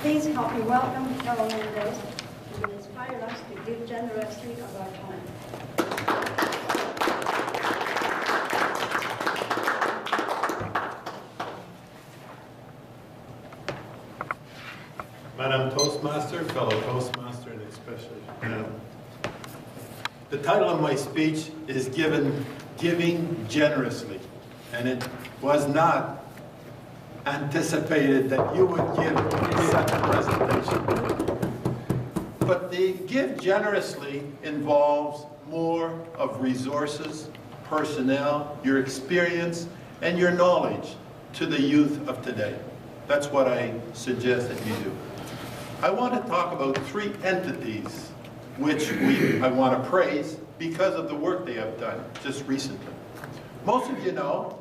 Please help me welcome fellow Mendes, who will inspire us to give generously of our time. Madam Toastmaster, fellow Toastmaster, and especially the title of my speech is Giving Generously, and it was not anticipated that you would give such a presentation. But the Give Generously involves more of resources, personnel, your experience, and your knowledge to the youth of today. That's what I suggest that you do. I want to talk about 3 entities which I want to praise because of the work they have done just recently. Most of you know,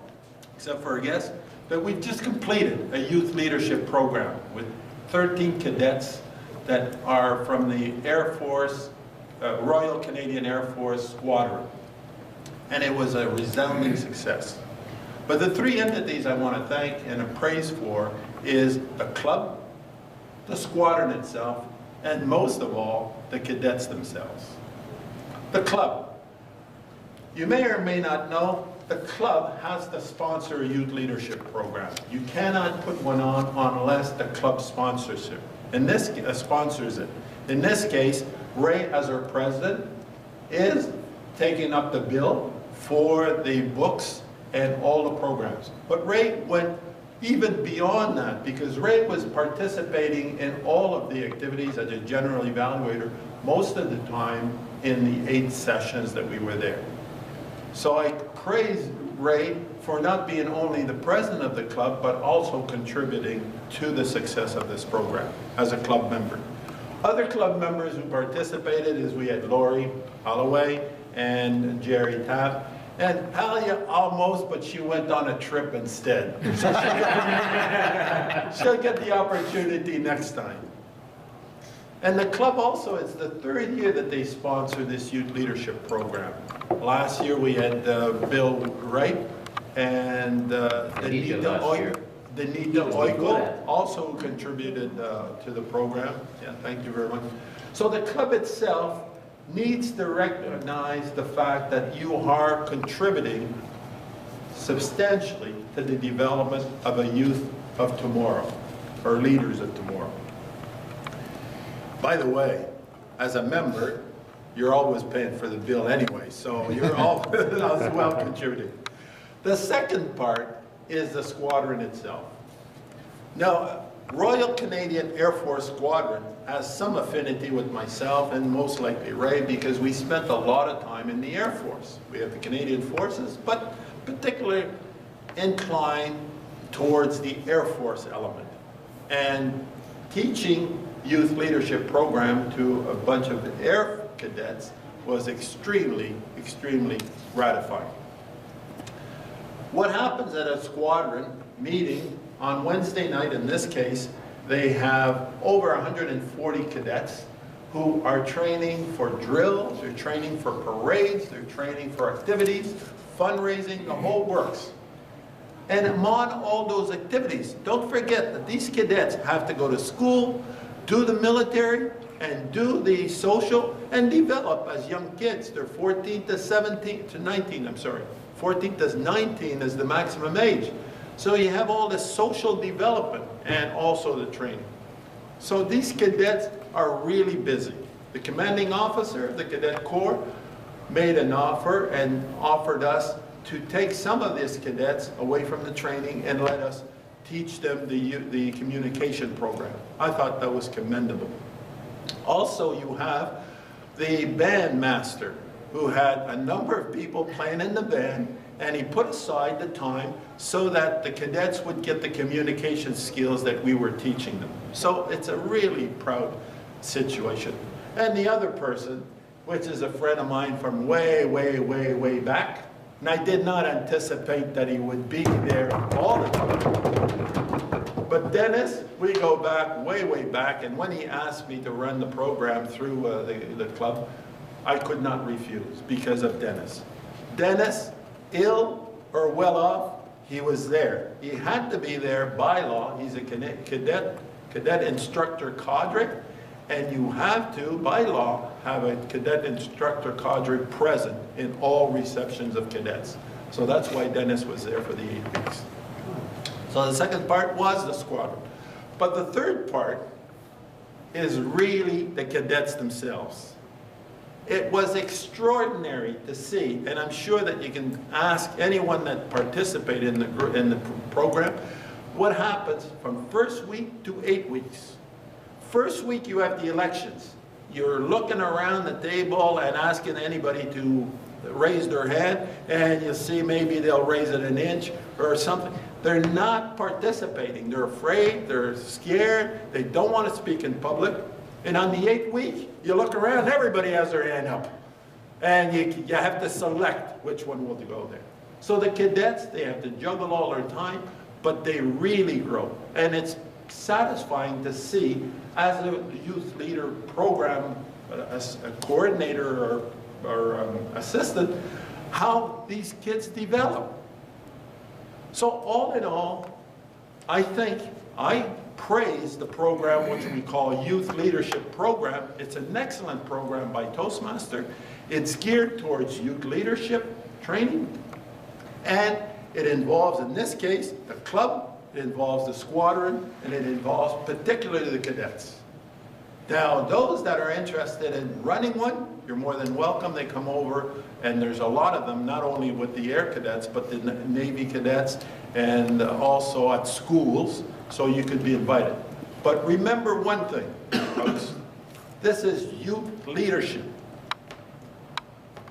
except for our guests, that we've just completed a youth leadership program with 13 cadets that are from the Air Force, Royal Canadian Air Force Squadron. And it was a resounding success. But the 3 entities I want to thank and praise for is the club, the squadron itself, and most of all, the cadets themselves. The club. You may or may not know, the club has to sponsor a youth leadership program. You cannot put one on unless the club sponsors it. Sponsors it. In this case, Ray, as our president, is taking up the bill for the books and all the programs. But Ray went even beyond that, because Ray was participating in all of the activities as a general evaluator most of the time in the 8 sessions that we were there. So I praise Ray for not being only the president of the club, but also contributing to the success of this program as a club member. Other club members who participated is we had Lori Holloway and Jerry Taft. And Alia almost, but she went on a trip instead. So she'll get the opportunity next time. And the club also, it's the 3rd year that they sponsor this youth leadership program. Last year we had Bill Wright and Danita Oiko also contributed to the program. Yeah, thank you very much. So the club itself needs to recognize the fact that you are contributing substantially to the development of a youth of tomorrow, or leaders of tomorrow. By the way, as a member, you're always paying for the bill anyway, so you're all as well contributing. The second part is the squadron itself. Now, Royal Canadian Air Force Squadron has some affinity with myself and most likely Ray, because we spent a lot of time in the Air Force. We have the Canadian Forces, but particularly inclined towards the Air Force element. And teaching youth leadership program to a bunch of air cadets was extremely, extremely gratifying. What happens at a squadron meeting on Wednesday night, in this case, they have over 140 cadets who are training for drills, they're training for parades, they're training for activities, fundraising, the whole works. And among all those activities, don't forget that these cadets have to go to school, do the military, and do the social, and develop as young kids. They're 14 to 19, I'm sorry. 14 to 19 is the maximum age. So you have all the social development and also the training. So these cadets are really busy. The commanding officer of the Cadet Corps made an offer and offered us to take some of these cadets away from the training and let us teach them the communication program. I thought that was commendable. Also, you have the band master who had a number of people playing in the band, and he put aside the time so that the cadets would get the communication skills that we were teaching them. So it's a really proud situation. And the other person, which is a friend of mine from way, way, way, way back, and I did not anticipate that he would be there all the time. But Dennis, we go back, way, way back, and when he asked me to run the program through the club, I could not refuse because of Dennis. Dennis, ill or well off, he was there. He had to be there by law. He's a cadet cadet instructor cadre, and you have to, by law, have a cadet instructor cadre present in all receptions of cadets. So that's why Dennis was there for the 8 weeks. So the second part was the squadron. But the third part is really the cadets themselves. It was extraordinary to see, and I'm sure that you can ask anyone that participated in the program, what happens from first week to 8 weeks. First week you have the elections. You're looking around the table and asking anybody to raise their hand, and you see maybe they'll raise it an inch or something. They're not participating. They're afraid, they're scared, they don't want to speak in public. And on the 8th week, you look around, everybody has their hand up. And you have to select which one will go there. So the cadets, they have to juggle all their time, but they really grow. And it's satisfying to see, as a youth leader program, as a coordinator or assistant, how these kids develop. So all in all, I think I praise the program which we call Youth Leadership Program. It's an excellent program by Toastmaster. It's geared towards youth leadership training, and it involves, in this case, the club, it involves the squadron, and it involves particularly the cadets. Now, those that are interested in running one, you're more than welcome. They come over, and there's a lot of them, not only with the Air Cadets, but the Navy Cadets, and also at schools, so you could be invited. But remember one thing, folks. This is youth leadership.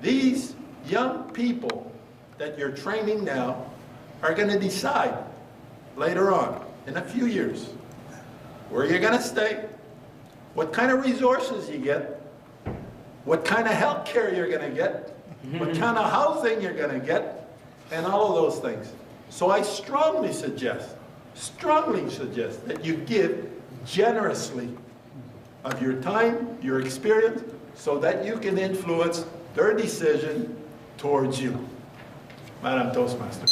These young people that you're training now are going to decide later on, in a few years, where you're going to stay, what kind of resources you get, what kind of health care you're going to get, what kind of housing you're going to get, and all of those things. So I strongly suggest that you give generously of your time, your experience, so that you can influence their decision towards you. Madam Toastmaster.